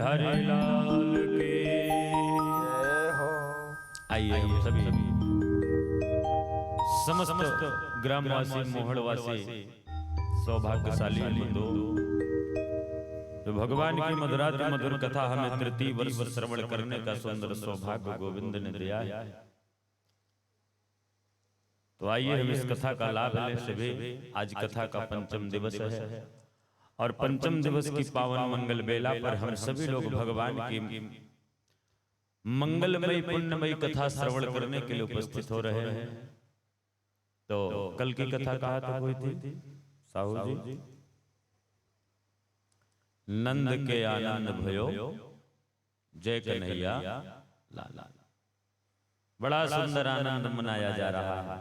हरि लाल की जय हो। आइए हम सभी समस्त ग्रामवासी मोहड़वासी सौभाग्यशाली बंधु तो भगवान की मधुराति मधुर कथा हमें तृतीय वर्ष श्रवण करने का सुंदर सौभाग्य गोविंद ने दिया है। तो आइए हम इस कथा का लाभ लें सभी। आज कथा का पंचम दिवस है और पंचम दिवस की पावन मंगल बेला पर हम सभी लोग भगवान की मंगलमयी पुण्यमयी कथा श्रवण करने के लिए उपस्थित हो रहे हैं। तो कल की कथा कहा तो कोई थी साहू जी, नंद के आनंद भयो जय कन्हैया लाला। बड़ा सुंदर आनंद मनाया जा रहा है।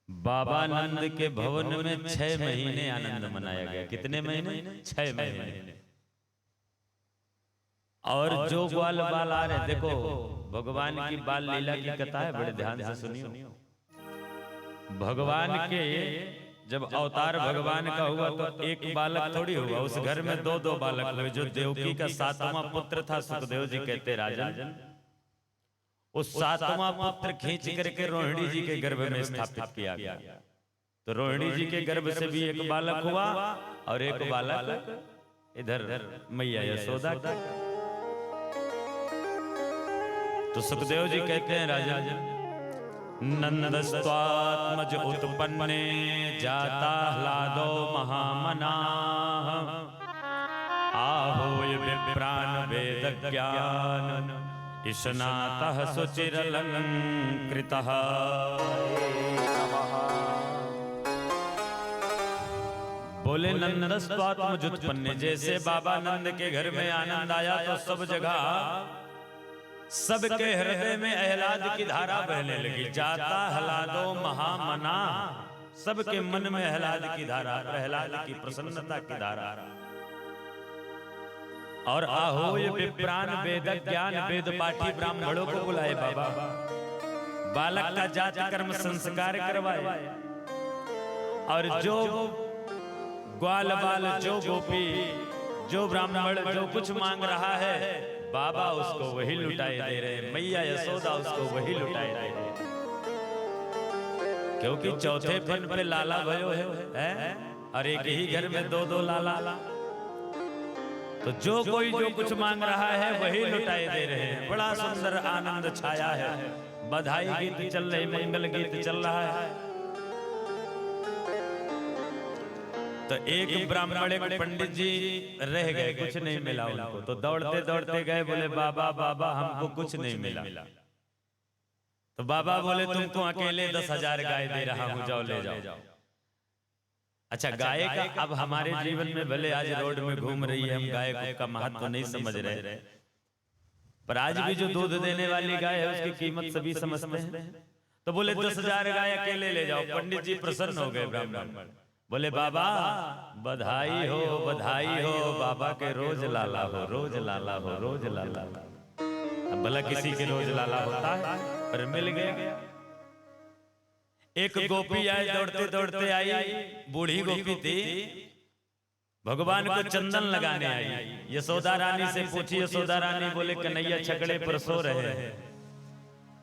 बाबा नंद के भवन में 6 महीने आनंद मनाया गया। कितने महीने? 6 महीने। और जो ग्वाल बाल आ रहे, देखो भगवान की बाल लीला की कथा है, बड़े ध्यान से सुनियो। भगवान के जब अवतार भगवान का हुआ तो एक बालक थोड़ी हुआ, उस घर में 2-2 बालक हुए। जो देवकी का 7वां पुत्र था सुखदेव जी कहते राजन, उस 7वां पुत्र खींच करके रोहिणी जी के गर्भ में स्थापित किया गया। तो रोहिणी जी के गर्भ से भी एक बालक हुआ और एक बालक इधर मैया यशोदा का। तो सुखदेव जी कहते हैं राजन, नंदस्त्वात्मज उत्पन्ने जाता ह्लादो महामनाः आहोय विप्रान वेद ज्ञान ईशनातः सुचिरलंकृतः। बोले नंदस्त्वात्मज उत्पन्ने, जैसे बाबा नंद के घर में आनंद आया तो सब जगह सबके हृदय में आह्लाद की धारा बहने लगी। जाता ह्लादो महामना, सबके मन में आह्लाद की धारा, प्रहलाद की प्रसन्नता की धारा। और आहोय विप्रान वेद ज्ञान, वेद पाठी ब्राह्मणों को बुलाए बाबा, बालक का जाति कर्म संस्कार करवाए। और जो ग्वाल बाल, जो गोपी, जो ब्राह्मण जो कुछ मांग रहा है, बाबा उसको वही लुटाए दे रहे, मैया यशोदा उसको वही लुटाए दे रहे। क्योंकि चौथे पन पे लाला भयो है और एक ही घर में 2-2 लाला। तो जो कोई जो कुछ मांग रहा है वही लुटाए दे रहे हैं। बड़ा सुंदर आनंद छाया है। बधाई गीत चल रहे, मंगल गीत चल रहा है। तो एक ब्राह्मण एक पंडित जी रह गए, कुछ नहीं मिला उनको। तो दौड़ते दौड़ते गए, बोले बाबा बाबा हमको कुछ नहीं मिला। तो बाबा बोले तुमको अकेले 10,000 गाय दे रहा हूं, जाओ ले जाओ। अच्छा, गाय का अब हमारे जीवन में भले आज रोड में घूम रही है, हम गाय का महत्व तो नहीं समझ रहे, पर आज भी जो दूध देने वाली गाय है उसकी कीमत सभी समझते हैं। तो बोले 10,000 गाय अकेले ले जाओ। पंडित जी प्रसन्न हो गए। ब्राह्मण बोले बाबा बधाई हो, बधाई हो, बाबा के रोज लाला हो, रोज लाला हो, रोज लाला। अब भला किसी के रोज लाला होता है, पर मिल गया। एक गोपी आई, दौड़ते दौड़ते आई, बूढ़ी गोपी थी, भगवान को चंदन लगाने आई। यशोदा रानी से पूछी, यशोदा रानी बोले कन्हैया छकड़े पर सो रहे हैं।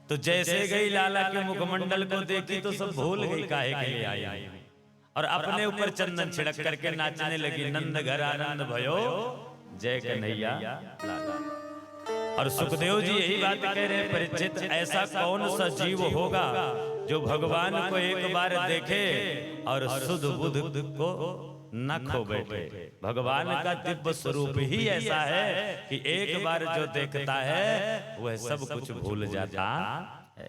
तो जैसे गई लाला के मुखमंडल को देखी तो सब भूल गई काहे के लिए आई, और अपने ऊपर चंदन छिड़क करके नाचने लगी। नंद घर आनंद भयो जय कन्हैया लाला। और सुखदेव जी यही बात कह रहे हैं, परिचित ऐसा कौन सा जीव होगा जो भगवान को एक बार देखे और सुध बुध को न खो बैठे। भगवान का दिव्य स्वरूप ही ऐसा है कि एक बार जो देखता है वह सब कुछ भूल जाता है।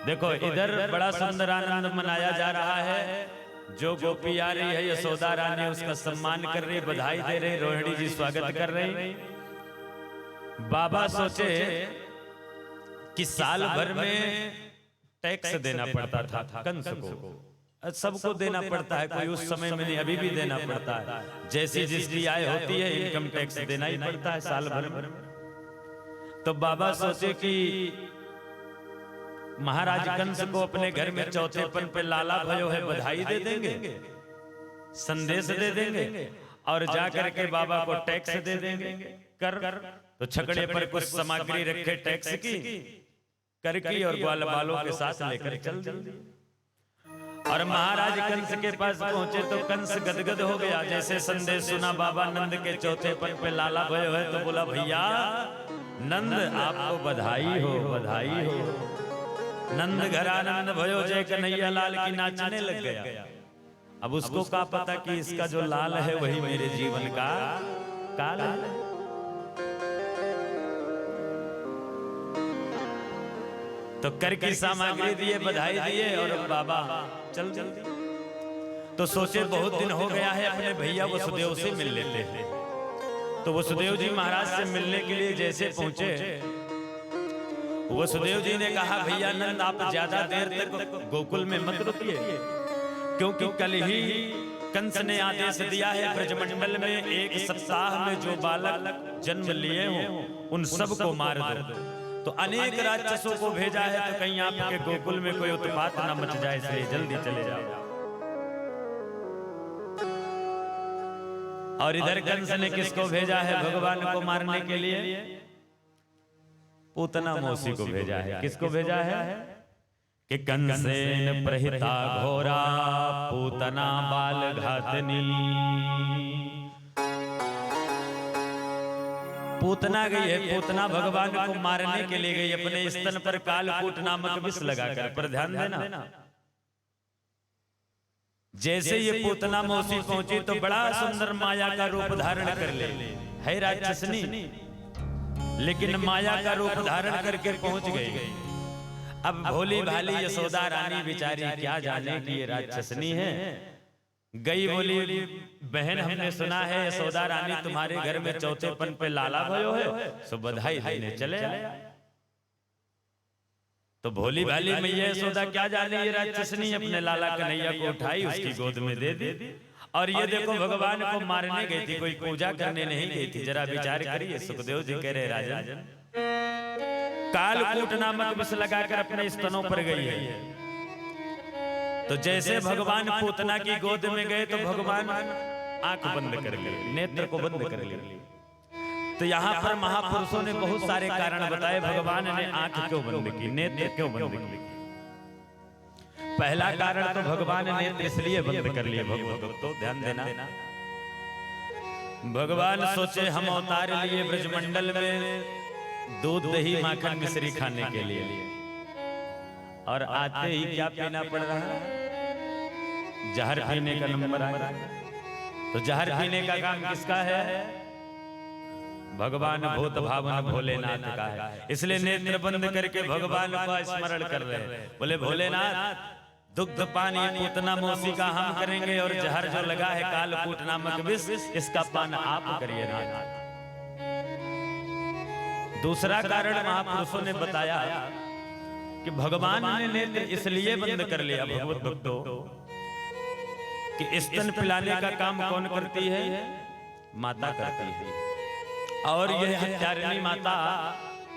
देखो इधर बड़ा सुंदर आनंद मनाया जा रहा है। जो गोपी आ रही है यशोदा रानी उसका सम्मान कर रही, बधाई दे रही, रोहिणी जी स्वागत कर रही। बाबा सोचे कि साल भर में टैक्स देना पड़ता था कंस को, सबको देना पड़ता है, कोई उस समय में नहीं, अभी भी देना पड़ता है। जैसी जिसकी आय होती है इनकम टैक्स देना ही पड़ता है साल भर में। तो बाबा सोचे कि महाराज कंस को अपने घर में चौथे पन पे लाला भयो है, बधाई दे देंगे। संदेश दे देंगे और जा करके बाबा को टैक्स दे देंगे कर। तो छकड़े पर कुछ सामग्री रखे टैक्स की कर की और ग्वाल बालों के साथ लेकर चल दिए। और महाराज कंस के पास पहुंचे तो कंस गदगद हो गया। जैसे संदेश सुना बाबा नंद के चौथे पन पे लाला भय है तो बोला भैया नंद आपको बधाई हो बधाई हो। नंद घरानंद भयो जय कन्हैया लाल की नाचने लग गया। अब उसको क्या पता कि इसका जो लाल है वही मेरे जीवन का काल है। तो कर की सामग्री दिए बधाई दिए और बाबा चल दिए। तो सोचे बहुत दिन हो गया है अपने भैया वसुदेव से मिल लेते हैं। तो वसुदेव जी महाराज से मिलने के लिए जैसे पहुंचे वसुदेव जी ने कहा भैया नंद आप ज्यादा देर तक गोकुल में मत रुकिए, क्योंकि कल ही कंस ने आदेश दिया है ब्रजमंडल में 1 सप्ताह में जो बालक जन्म लिए हों उन सबको मार दो। तो अनेक राक्षसों को भेजा है तो कहीं आपके गोकुल में कोई उत्पात न मच जाए, इसलिए जल्दी चले जाओ। और इधर कंस ने किसको भेजा है भगवान को मारने के लिए? पूतना मौसी को भेजा है। किसको भेजा है? कि कंसेन प्रहिता घोरा पूतना बाल घातनी। पूतना गई है, पूतना भगवान को मारने के लिए गई, अपने स्तन पर कालकूट नामक विष लगाकर। पर ध्यान देना जैसे ये पूतना मौसी पहुंची तो बड़ा सुंदर माया का रूप धारण कर ले है राक्षसनी, लेकिन माया का रूप धारण करके पहुंच गई। अब भोली भाली यशोदा रानी बेचारी क्या जाने कि ये राक्षसनी है। गई बोली बहन हमने सुना है यशोदा रानी तुम्हारे घर में चौथे पन पे लाला भयो है, सो बधाई देने चले आए। तो भोली भाली मैया यशोदा क्या जाने ये राक्षसनी अपने लाला कन्हैया को उठाई उसकी गोद में दे दी। और ये देखो भगवान को मारने गई थी, कोई पूजा करने नहीं गई थी। जरा विचार करिए। सुखदेव जी कह रहे राजन कालकूट नामक विष लगाकर अपने स्तनों पर गई है। तो जैसे भगवान पूतना की गोद में गए तो भगवान आंख बंद कर लिए, नेत्र को बंद कर लिए। तो यहाँ पर महापुरुषों ने बहुत सारे कारण बताए भगवान ने आंख क्यों बंद की, नेत्र क्यों बंद की। पहला कारण तो भगवान ने नेत्र इसलिए बंद कर लिए भगवत तो ध्यान देना। भगवान सोचे हम अवतार लिए ब्रजमंडल में दूध दही माखन मिश्री खाने के लिए, और आते ही क्या पीना पड़ रहा है? जहर पीने का नंबर आया। तो जहर पीने का काम किसका है? भगवान भूत भावन भोलेनाथ का है। इसलिए नेत्र बंद करके भगवान का स्मरण कर रहे हैं। बोले भोलेनाथ दुग्ध पान ये पूतना मौसी का हम करेंगे, और जहर जो लगा है कालकूट नामक विष इसका पान आप करिए नाथ। दूसरा कारण महापुरुषों ने बताया कि भगवान ने नेत्र इसलिए बंद कर लिया भगवत भक्तों कि स्तन पिलाने का काम कौन करती है? माता करती है। और यह हत्यारिणी माता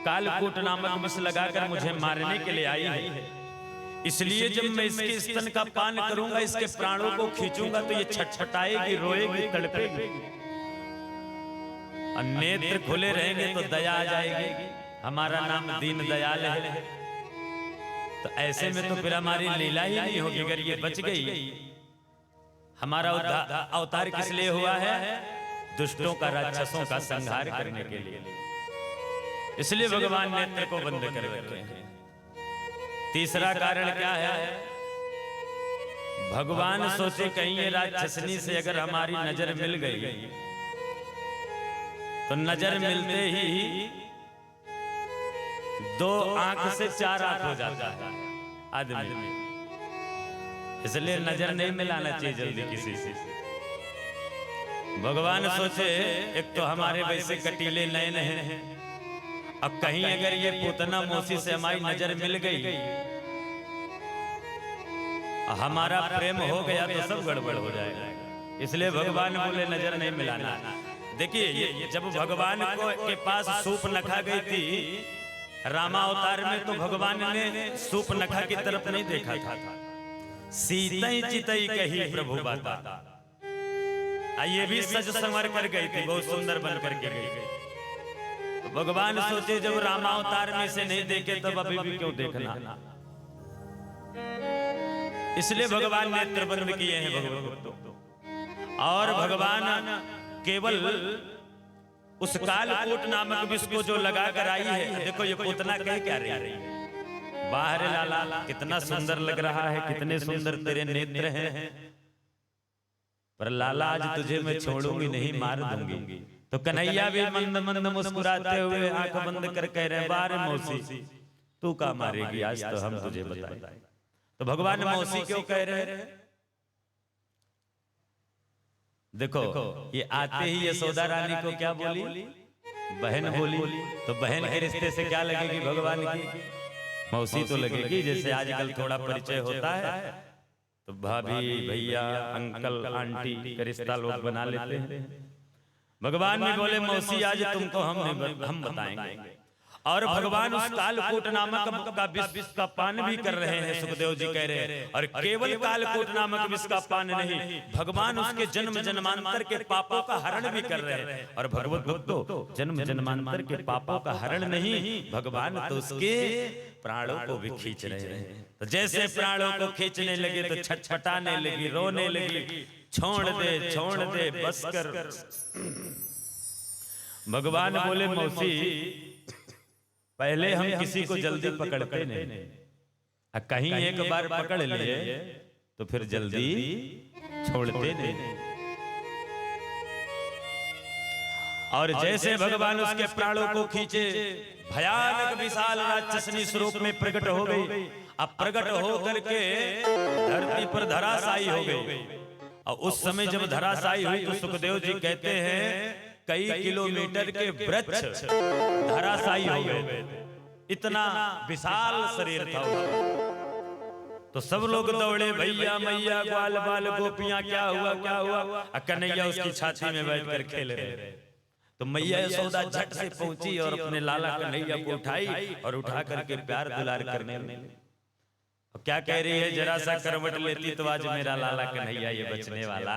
कालकूट नामक विष लगाकर मुझे मारने के लिए आई है। इसलिए जब मैं इसके स्तन का पान करूंगा, इसके प्राणों को खींचूंगा तो ये छटछटाएगी, रोएगी, तड़पेगी। और नेत्र खुले रहेंगे तो दया आ जाएगी। हमारा नाम दीन दयाल है। तो ऐसे में तो फिर हमारी लीला ही नहीं होगी। अगर ये बच गई, हमारा अवतार किस लिए हुआ है? दुष्टों का राक्षसों का संहार करने के लिए। इसलिए भगवान नेत्र को बंद कर रखे हैं। तीसरा कारण क्या है? भगवान सोचे कहीं ये राक्षसनी से अगर हमारी नजर मिल गई तो नजर मिलते ही 2 आंख से 4 आंख हो जाता है आदमी। इसलिए नजर नहीं मिलाना चाहिए जल्दी किसी से। भगवान सोचे एक तो हमारे वैसे कटीले नयन हैं, अब कहीं अगर ये पूतना मौसी से हमारी नजर मिल गई, हमारा प्रेम हो गया तो सब गड़बड़ हो जाएगा। इसलिए भगवान बोले नजर नहीं मिलाना। देखिए जब भगवान को के पास सूप नखा गई थी रामावतार में, तो भगवान ने सूप नखा की तरफ नहीं देखा था। सीतई चितई कही प्रभु बाता। ये भी सज संवर कर गई थी, बहुत सुंदर बन करके गई। तो भगवान सोचे जब रामावतार में से नहीं देखे तब अभी भी क्यों देखना, इसलिए भगवान ने नेत्र बंद किए हैं भगवत। और भगवान केवल उस कालकूट नामक विष को जो लगा कर आई है, देखो ये पूतना कह क्या रही है, बाहर लाला कितना सुंदर लग रहा है, कितने सुंदर तेरे नेत्र हैं, पर लाला आज तुझे मैं छोड़ूंगी नहीं, मार दूंगी। तो कन्हैया भी मंद मंद मुस्कुराते हुए आंख बंद कर कह रहे, बारे मौसी तू का मारेगी, आज तो हम तुझे बताएं। तो भगवान मौसी क्यों कह रहे हैं? देखो ये आते ही यशोदा रानी को क्या बोली, बहन बोली। तो बहन के रिश्ते से क्या लगेगी भगवान की, मौसी तो लगेगी। जैसे आजकल थोड़ा परिचय होता है तो भाभी भैया अंकल आंटी का रिश्ता लोग बना लेते हैं। भगवान भी बोले मौसी आज तुमको हम बताएंगे। और भगवान उस कालकूट नामक का विष का पान भी कर रहे हैं, सुखदेव जी कह रहे हैं। और केवल कालकूट नामक विष का पान नहीं, भगवान उसके जन्म जन्मांतर के पापों का हरण भी कर रहे हैं। और भगवत भक्तों, जन्म जन्मांतर के पापों का हरण नहीं, भगवान तो उसके प्राणों को भी खींच रहे हैं। तो जैसे प्राणों को खींचने लगे तो छटपटाने लगी, रोने लगी, छोड़ दे बस कर। भगवान बोले मौसी पहले हम किसी को जल्दी पकड़ते नहीं, कहीं एक बार पकड़ लिए तो फिर जल्दी छोड़ते नहीं। और जैसे भगवान उसके प्राणों को खींचे, भयानक विशाल राक्षसनी स्वरूप में प्रकट हो गई। अब प्रकट हो करके धरती पर धराशायी हो गई। और उस समय जब धराशायी हुई तो सुखदेव जी कहते हैं कई किलोमीटर के वृक्ष धराशायी हो गए, इतना विशाल शरीर था उसका। तो सब लोग दौड़े, भैया मैया ग्वाल बाल गोपियां क्या हुआ। कन्हैया उसकी छाती में बैठकर खेल रहे। तो मैया यशोदा झट से पहुंची और अपने लाला कन्हैया को उठाई और उठा करके प्यार दुलार करने लगी। क्या कह रही है, जरा सा करवट लेती तो आज मेरा लाला कन्हैया ये बचने वाला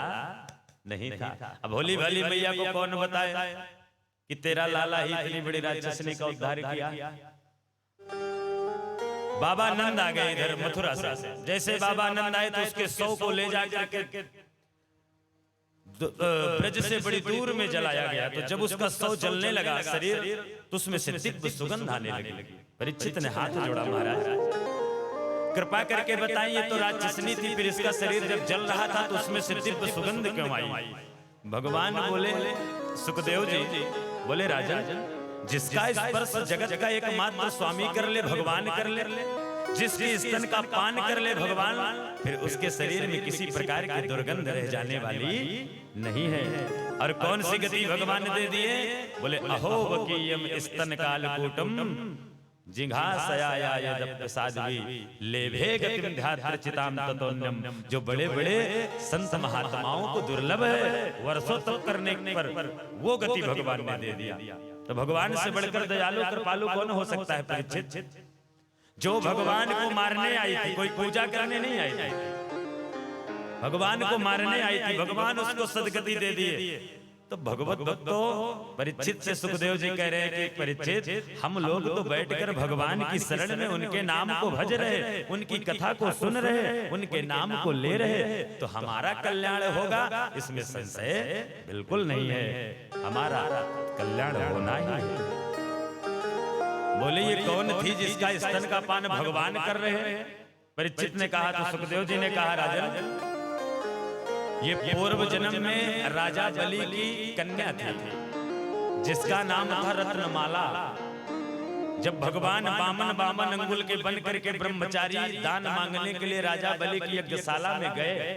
नहीं था। अब भोली भाली मैया को कौन बताए कि तेरा लाला ही इतनी बड़ी राक्षसनी का उद्धार किया। बाबा नंद आ गए इधर मथुरा से। जैसे बाबा नंद आए तो उसके शव को ले जाकर के ब्रज से बड़ी दूर में जलाया गया। तो जब उसका शव जलने लगा शरीर, तो उसमें से दिव्य सुगंध आने लगी। परीक्षित ने हाथ जोड़ा, महाराज कृपा करके बताइए, तो राक्षसनी थी, फिर इसका शरीर जब जल रहा था तो उसमें से दिव्य सुगंध क्यों आई? भगवान बोले, सुखदेव जी बोले, राजा जिसका स्पर्श जगत का एकमात्र स्वामी कर ले, भगवान कर ले, जिसके स्तन का पान कर ले भगवान, फिर उसके शरीर में किसी प्रकार की दुर्गंध रह जाने वाली नहीं है। और कौन सी गति भगवान ने दे दी है? बोले अहो वकीयम स्तन कालकूटम जिघासयाया यदप्यसाध्वी लेभे गतिम ध्यात्रिचिताम ततोन्यम। जो बड़े बड़े संत महात्माओं को दुर्लभ है वर्षों तक करने पर वो गति भगवान ने दे दिया। तो भगवान से बढ़कर दयालु कृपालु कौन हो सकता है? परीक्षित जो भगवान को मारने आई थी, कोई पूजा करने नहीं आई थी, भगवान को मारने आई थी, भगवान उसको सदगति दे दिए। तो भगवत भक्तों, परीक्षित से सुखदेव जी कह रहे हैं कि परीक्षित हम लोग तो बैठकर भगवान की शरण में उनके नाम को भज रहे, उनकी कथा को सुन रहे, उनके नाम को ले रहे, तो हमारा कल्याण होगा इसमें संशय बिल्कुल नहीं है। हमारा कल्याण होना ही है। बोले ये कौन थी जिसका स्तन का पान भगवान कर रहे हैं? परीक्षित ने कहा, तो सुखदेव जी ने कहा, राजन ये पूर्व जन्म में राजा बलि की कन्या थी, जिसका नाम था रत्नमाला। जब भगवान बामन अंगुल के बन करके ब्रह्मचारी दान मांगने के लिए राजा बलि की यज्ञशाला में गए,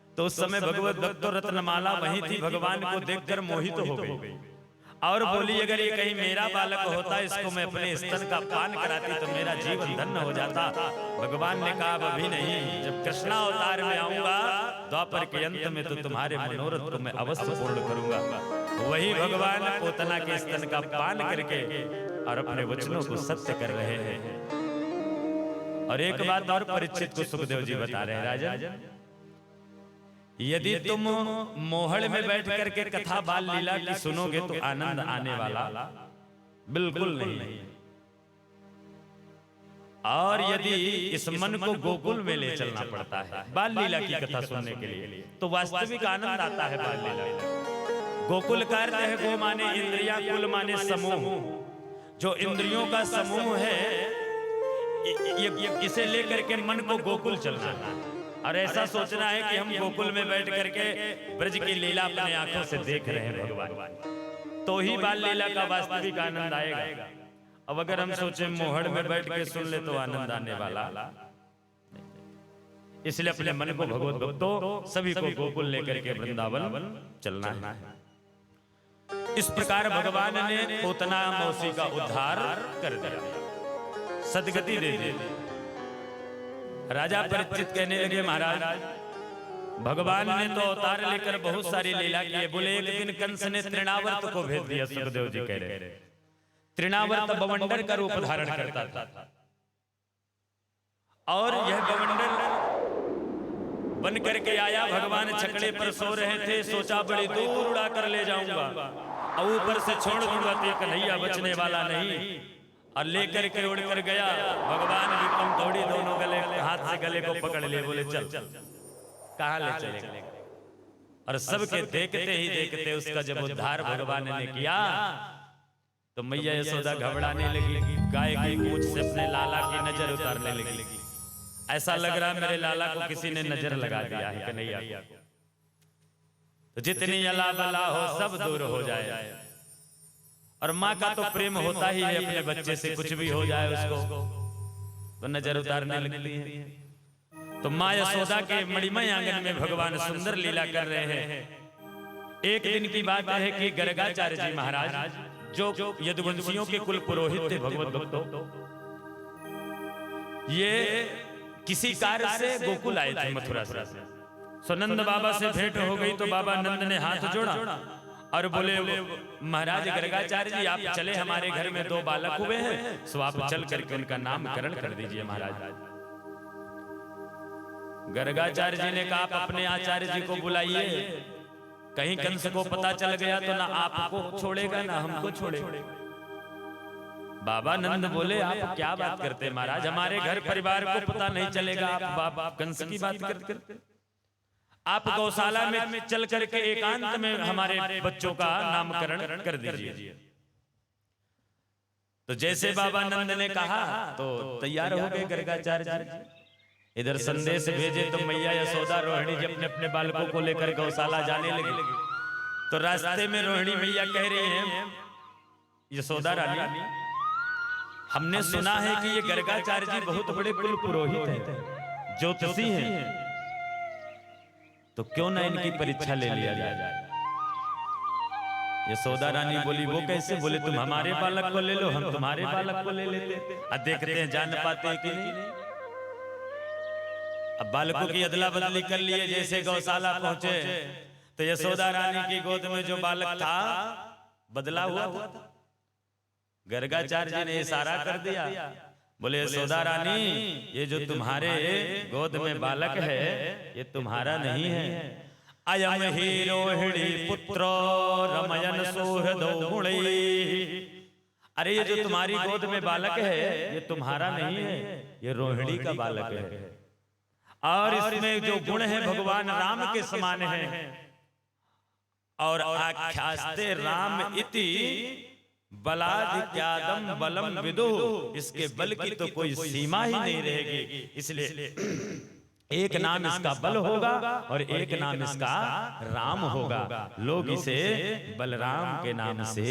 तो उस समय भगवत भक्तों रत्नमाला वहीं थी। भगवान को देखकर मोहित हो गई और बोली, अगर ये कहीं मेरा बालक होता, इसको मैं अपने स्तन का पान कराती तो मेरा जीवन धन्य हो जाता। भगवान ने कहा, अभी नहीं, जब कृष्णावतार में आऊंगा द्वापर के अंत में तो तुम्हारे मनोरथ को मैं अवश्य पूर्ण करूंगा। वही भगवान पोतना के स्तन का पान करके और अपने वचनों को सत्य कर रहे हैं। और एक बात और परीक्षित को सुखदेव जी बता रहे हैं, राजन यदि तुम मोहड़ में बैठ करके कथा बाल लीला की सुनोगे तो आनंद आने वाला बिल्कुल नहीं है। और यदि इस मन को गोकुल में ले चलना पड़ता है बाल लीला की कथा सुनने के लिए, तो वास्तविक आनंद आता है बाल लीला। गोकुल का अर्थ है गो माने इंद्रियां, कुल माने समूह। जो इंद्रियों का समूह है इसे लेकर के मन को गोकुल चलना है और ऐसा सोचना है कि हम गोकुल में बैठ करके ब्रज की लीला अपने आंखों से देख रहे हैं भगवान, तो ही बाल लीला का वास्तविक आनंद आएगा। अब अगर हम सोचे मोहड़ में बैठ के सुन ले तो आनंद आने वाला, इसलिए अपने मन को भगवत भक्तों सभी को गोकुल लेकर के वृंदावन चलना है। इस प्रकार भगवान ने पोतना मौसी का उद्धार कर दिया, सदगति दे दी। राजा परिचित कहने लगे महाराज भगवान ने तो अवतार लेकर बहुत सारी लीला की है। बोले एक दिन कंस ने तृणावर्त को भेज दिया। सुखदेव जी कह रहे तृणावर्त बवंडर का रूप धारण करता था और यह बवंडर बन करके आया। भगवान छकड़े पर सो रहे थे, सोचा बड़ी दूर उड़ा कर ले जाऊंगा और ऊपर से छोड़ दूंगा तो कन्हैया बचने वाला नहीं, और लेकर के उड़ कर गया। भगवान विक्रम दौड़ी, दोनों गले हाथ से गले को पकड़ लिए, बोले चल कहां ले चले। और सबके देखते ही देखते उसका जब उद्धार भगवान ने किया तो मैया यशोदा घबराने लगी, गाय की पूंछ से अपने लाला की नजर उतारने लगी। ऐसा लग रहा मेरे लाला को किसी ने नजर लगा दिया है कन्हैया को, तो जितनी अला बला हो सब दूर हो जाए। और माँ का तो प्रेम होता ही है अपने बच्चे से, कुछ भी हो जाए उसको तो नजर उतारने लगती है। तो माँ यशोदा के मणिमय आंगन में भगवान सुंदर लीला कर रहे हैं। एक दिन की बात है कि गर्गाचार्य जी महाराज जो यदुवंशियों के कुल पुरोहित थे भगवत भक्तों, ये किसी कार्य से गोकुल आए थे मथुरा से। सुनंद बाबा से भेंट हो गई तो बाबा नंद ने हाथ जोड़ा और बोले महाराज गर्गाचार्य जी आप चले, हमारे घर में 2 बालक हुए हैं, सो आप चल करके उनका नामकरण कर दीजिए महाराज। गर्गाचार्य जी ने कहा आप अपने आचार्य जी को बुलाइए, कहीं कंस को पता चल गया तो ना आपको छोड़ेगा ना हमको छोड़ेगा। बाबा नंद बोले आप क्या बात करते महाराज, हमारे घर परिवार को पता नहीं चलेगा, आप बाबा कंस की बात करते। आप गौशाला में चल करके एकांत में हमारे बच्चों का नामकरण कर दीजिए। तो जैसे बाबा नंद ने कहा तो तैयार हो गए गर्गाचार्य जी। इधर संदेश भेजे तो मैया यशोदा रोहिणी जी अपने अपने बालकों को लेकर गौशाला जाने लगी। तो रास्ते में रोहिणी मैया कह रही हैं यशोदा रानी हमने सुना है कि ये गर्गाचार्य जी बहुत बड़े कुल पुरोहित हैं, ज्योतिषी हैं, तो क्यों ना इनकी परीक्षा ले लिया जाए। यशोदा रानी बोली वो कैसे? बोले तुम हमारे बालक को ले लो, हम तुम्हारे बालक को ले लेते, अब देखते हैं जान पाते कि नहीं। अब बालकों की अदला बदली कर लिए। जैसे गौशाला पहुंचे तो यशोदा रानी की गोद में जो बालक था बदला हुआ था। गर्गाचार्य जी ने इशारा कर दिया, बोले यशोदा रानी ये जो तुम्हारे गोद में बालक है ये तुम्हारा नहीं है। अयम ही रोहिणी पुत्रो रमयन सुहृदो मुनि। अरे ये जो तुम्हारी गोद में बालक है ये तुम्हारा नहीं है, ये रोहिणी का बालक है। और इसमें जो गुण है भगवान राम के समान है। और आख्यास्ते राम इति बलाधिक्यादम बलम विदु, इसके बल की तो कोई सीमा ही नहीं रहेगी। इसलिए एक नाम इसका बल होगा और एक नाम इसका राम होगा। लोग इसे बलराम के नाम से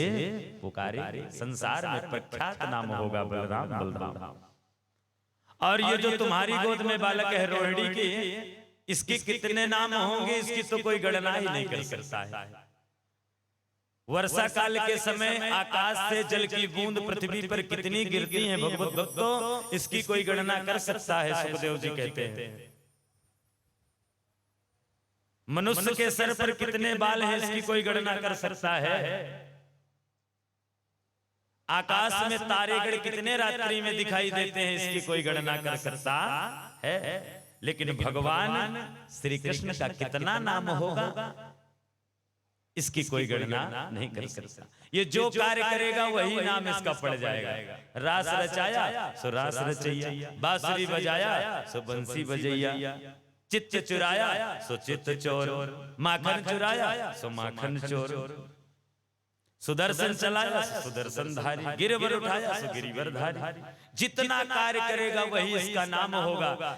पुकारेंगे। संसार में प्रख्यात नाम होगा बलराम बलराम। और ये जो तुम्हारी गोद में बालक है रोहिणी की, इसके कितने नाम होंगे इसकी तो कोई गणना ही नहीं कर सकता है। वर्षा काल के समय आकाश से जल की बूंद पृथ्वी पर कितनी गिरती है भगवत भक्तों, इसकी कोई गणना कर सकता है? सुखदेव जी कहते हैं मनुष्य के सर पर कितने बाल हैं इसकी कोई गणना कर सकता है? आकाश में तारेगण कितने रात्रि में दिखाई देते हैं इसकी कोई गणना कर सकता है? लेकिन भगवान श्री कृष्ण का कितना नाम होगा इसकी कोई गणना नहीं कर सकता। ये जो कार्य करेगा वही नाम इसका पड़ जाएगा। रास रचाया सो रास रचैया, बांसुरी बजाया सो बंसी बजैया, चित्त चुराया सो चित्त चोर, माखन चुराया सो माखन चोर, सुदर्शन चलाया सो सुदर्शन धारी, गिरवर उठाया सो गिरिवर धारी। जितना कार्य करेगा वही इसका नाम होगा।